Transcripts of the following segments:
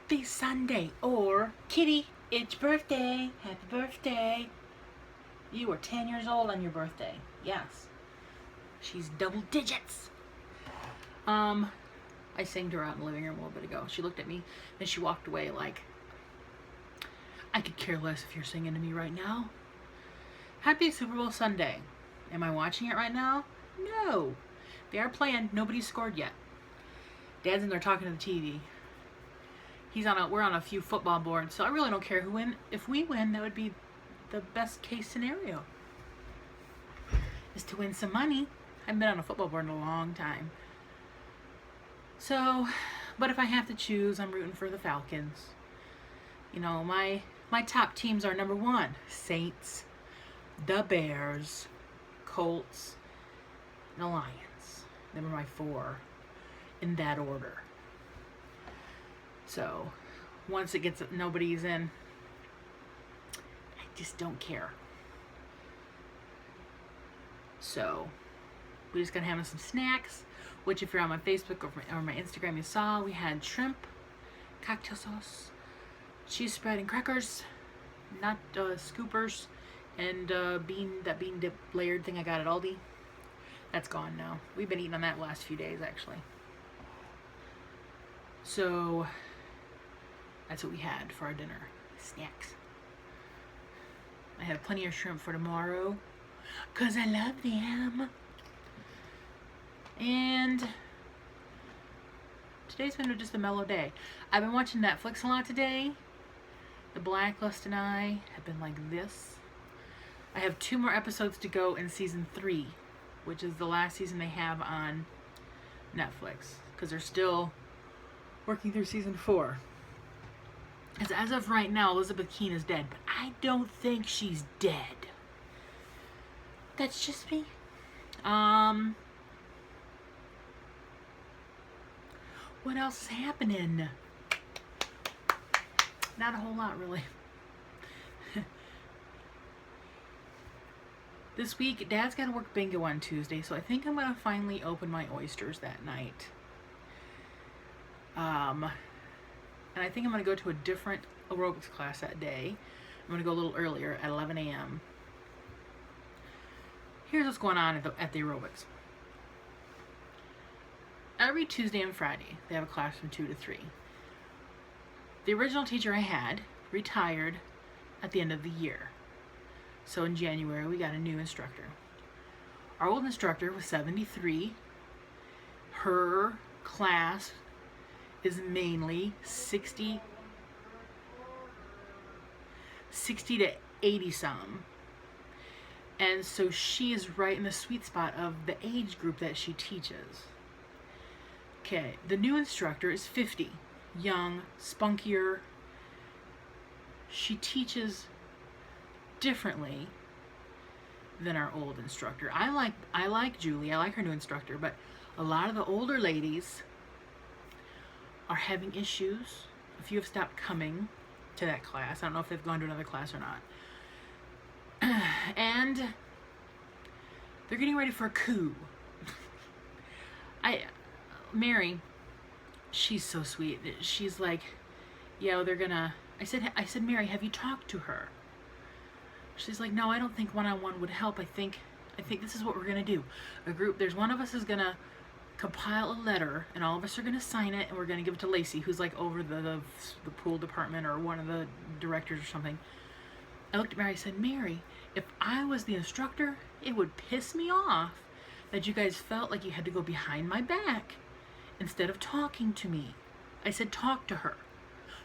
Happy Sunday, or Kitty, it's your birthday. Happy birthday. You were 10 years old on your birthday. Yes. She's double digits. I sang to her out in the living room a little bit ago. She looked at me, then she walked away like, I could care less if you're singing to me right now. Happy Super Bowl Sunday. Am I watching it right now? No. They are playing. Nobody's scored yet. Dad's in there talking to the TV. We're on a few football boards, so I really don't care who wins. If we win, that would be the best case scenario. Is to win some money. I haven't been on a football board in a long time. So, but if I have to choose, I'm rooting for the Falcons. You know, my top teams are number 1, Saints, the Bears, Colts, and the Lions. Them are my 4 in that order. So, once it gets nobody's in, I just don't care. So, we're just gonna have some snacks, which if you're on my Facebook or my Instagram, you saw we had shrimp, cocktail sauce, cheese spread, and crackers, not scoopers, and bean dip layered thing I got at Aldi. That's gone now. We've been eating on that the last few days, actually. So, that's what we had for our dinner. Snacks. I have plenty of shrimp for tomorrow, because I love them. And today's been just a mellow day. I've been watching Netflix a lot today. The Blacklist and I have been like this. I have 2 more episodes to go in season 3, which is the last season they have on Netflix, because they're still working through season 4. Because as of right now, Elizabeth Keene is dead, but I don't think she's dead. That's just me. What else is happening? Not a whole lot, really. This week, Dad's got to work bingo on Tuesday, so I think I'm going to finally open my oysters that night. And I think I'm going to go to a different aerobics class that day. I'm going to go a little earlier at 11 a.m. Here's what's going on at the aerobics. Every Tuesday and Friday, they have a class from 2 to 3. The original teacher I had retired at the end of the year. So in January, we got a new instructor. Our old instructor was 73. Her class is mainly 60 to 80 some. And so she is right in the sweet spot of the age group that she teaches. Okay, the new instructor is 50, young, spunkier. She teaches differently than our old instructor. I like Julie. I like her new instructor, but a lot of the older ladies are having issues. A few have stopped coming to that class. I don't know if they've gone to another class or not. And they're getting ready for a coup. Mary, she's so sweet. She's like, yeah, they're gonna. I said, Mary, have you talked to her? She's like, no, I don't think one-on-one would help. I think this is what we're gonna do. There's one of us is gonna compile a letter, and all of us are gonna sign it, and we're gonna give it to Lacey, who's like over the pool department or one of the directors or something. I looked at Mary. I said, Mary, if I was the instructor, it would piss me off that you guys felt like you had to go behind my back instead of talking to me. I said, talk to her.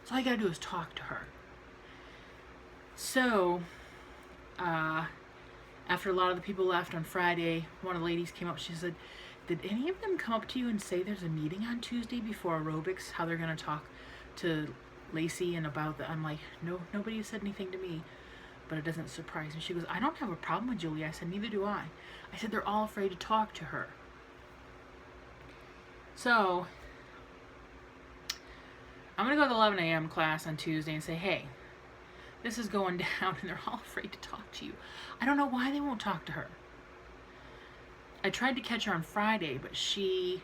So all you gotta do is talk to her. So, after a lot of the people left on Friday, one of the ladies came up. She said, did any of them come up to you and say there's a meeting on Tuesday before aerobics, how they're gonna talk to Lacey and about that? I'm like, no, nobody said anything to me, but it doesn't surprise me. She goes, I don't have a problem with Julie. I said, neither do I. I said, they're all afraid to talk to her. So, I'm going to go to the 11 a.m. class on Tuesday and say, hey, this is going down, and they're all afraid to talk to you. I don't know why they won't talk to her. I tried to catch her on Friday, but she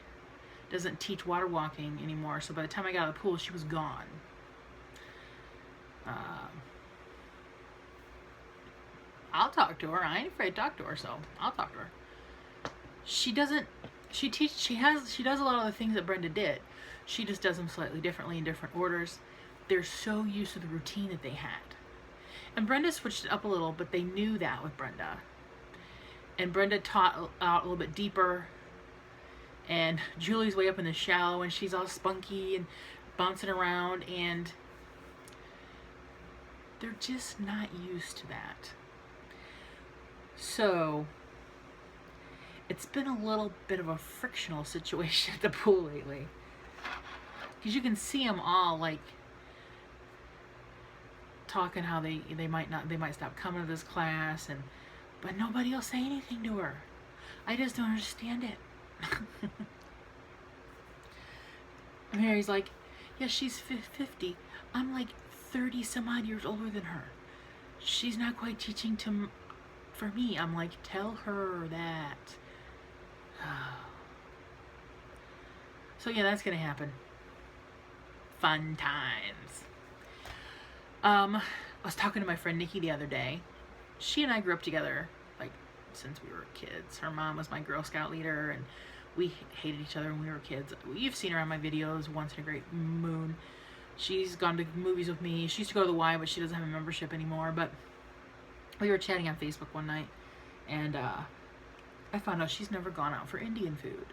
doesn't teach water walking anymore, so by the time I got out of the pool, she was gone. Um, I'll talk to her. I ain't afraid to talk to her, so I'll talk to her. She doesn't. She does a lot of the things that Brenda did. She just does them slightly differently in different orders. They're so used to the routine that they had. And Brenda switched it up a little, but they knew that with Brenda. And Brenda taught out a little bit deeper. And Julie's way up in the shallow, and she's all spunky and bouncing around, and they're just not used to that. So it's been a little bit of a frictional situation at the pool lately. Because you can see them all like talking how they might stop coming to this class, but nobody will say anything to her. I just don't understand it. Mary's like, yeah, she's 50. I'm like 30 some odd years older than her. She's not quite teaching for me. I'm like, tell her that. So yeah, that's gonna happen. Fun times. I was talking to my friend Nikki the other day. She and I grew up together, like, since we were kids. Her mom was my Girl Scout leader, and we hated each other when we were kids. You've seen her on my videos once in a great moon. She's gone to movies with me. She used to go to the Y, but she doesn't have a membership anymore. But we were chatting on Facebook one night, and I found out she's never gone out for Indian food.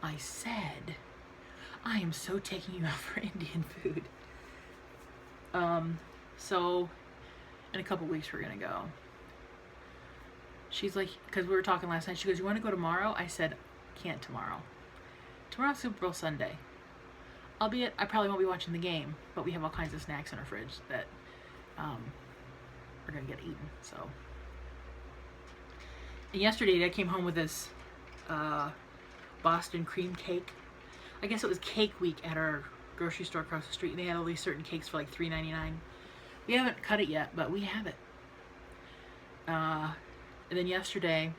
I said, I am so taking you out for Indian food. So in a couple weeks we're gonna go. She's like, because we were talking last night, she goes, you want to go tomorrow? I said, can't tomorrow. Tomorrow's Super Bowl Sunday. Albeit, I probably won't be watching the game, but we have all kinds of snacks in our fridge that we're gonna get eaten. So, and yesterday I came home with this Boston cream cake. I guess it was cake week at our grocery store across the street, and they had all these certain cakes for like $3.99. We haven't cut it yet, but we have it. And then yesterday,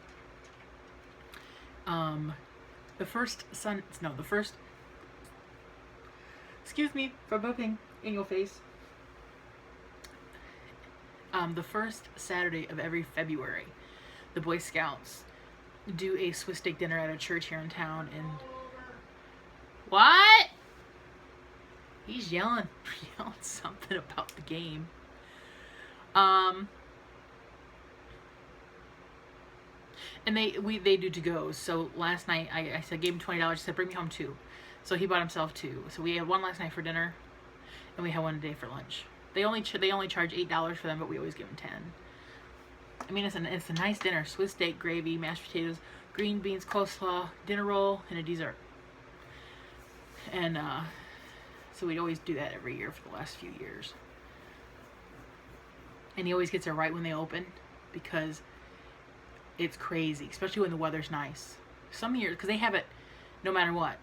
excuse me for bumping in your face. The first Saturday of every February, the Boy Scouts do a Swiss steak dinner at a church here in town. And what? He's yelling something about the game. And they do to-goes. So last night I said, gave him $20. I said, bring me home 2. So he bought himself 2. So we had one last night for dinner, and we had one today for lunch. They only charge $8 for them, but we always give them 10. I mean, it's a nice dinner: Swiss steak, gravy, mashed potatoes, green beans, coleslaw, dinner roll, and a dessert. And so we'd always do that every year for the last few years. And he always gets it right when they open, because it's crazy, especially when the weather's nice. Some years, because they have it no matter what.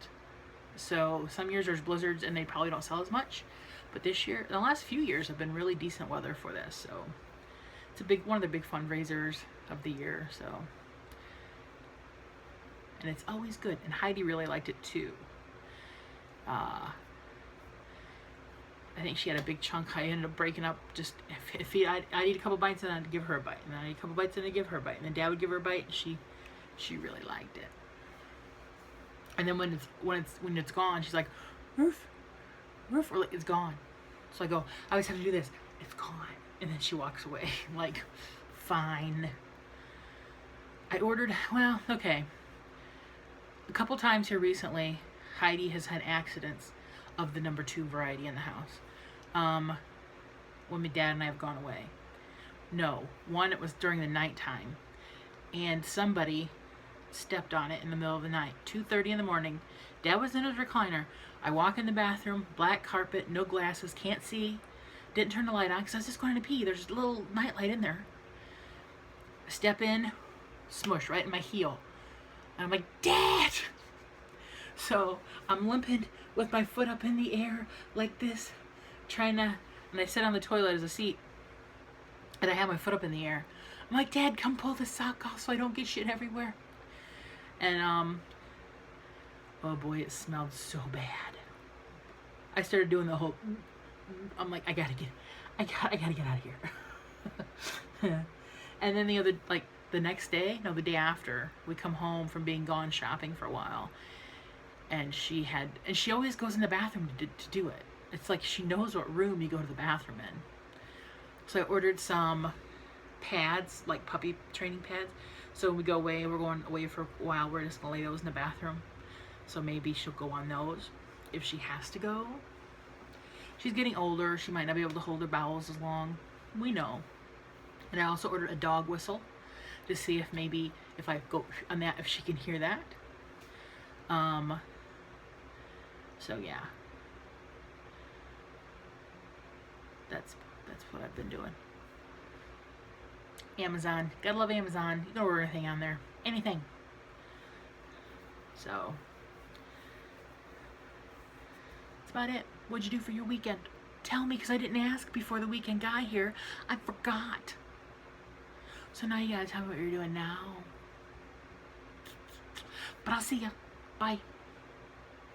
So some years there's blizzards and they probably don't sell as much. But this year, the last few years have been really decent weather for this. So it's one of the big fundraisers of the year. So, and it's always good. And Heidi really liked it too. I think she had a big chunk. I ended up breaking up. Just if I'd eat a couple bites and I'd give her a bite, and then I'd eat a couple bites and I'd give her a bite, and then Dad would give her a bite, and she really liked it. And then when it's gone, she's like, Roof, or it's gone. So I always have to do this. It's gone, and then she walks away. Like, fine. I ordered. Well, okay. A couple times here recently, Heidi has had accidents of the number 2 variety in the house. When my dad and I have gone away. No, one, it was during the nighttime, and somebody stepped on it in the middle of the night, 2:30 in the morning. Dad was in his recliner. I walk in the bathroom, black carpet, no glasses, can't see, didn't turn the light on because I was just going to pee. There's a little night light in there. Step in, smush right in my heel. And I'm like, Dad! So I'm limping with my foot up in the air like this, and I sit on the toilet as a seat, and I have my foot up in the air. I'm like, Dad, come pull the sock off so I don't get shit everywhere. And, oh boy, it smelled so bad. I started doing the whole, I'm like, I I gotta get out of here. And then the next day, no, the day after, we come home from being gone shopping for a while, and she always goes in the bathroom to do it. It's like she knows what room you go to the bathroom in. So I ordered some pads, like puppy training pads. So when we go away, we're going away for a while, we're just gonna lay those in the bathroom. So maybe she'll go on those if she has to go. She's getting older, she might not be able to hold her bowels as long. We know. And I also ordered a dog whistle to see if maybe if I go on that, if she can hear that. So yeah. That's what I've been doing. Amazon. Gotta love Amazon. You can order anything on there. Anything. So that's about it. What'd you do for your weekend? Tell me, because I didn't ask before the weekend got here. I forgot. So now you gotta tell me what you're doing now. But I'll see ya. Bye.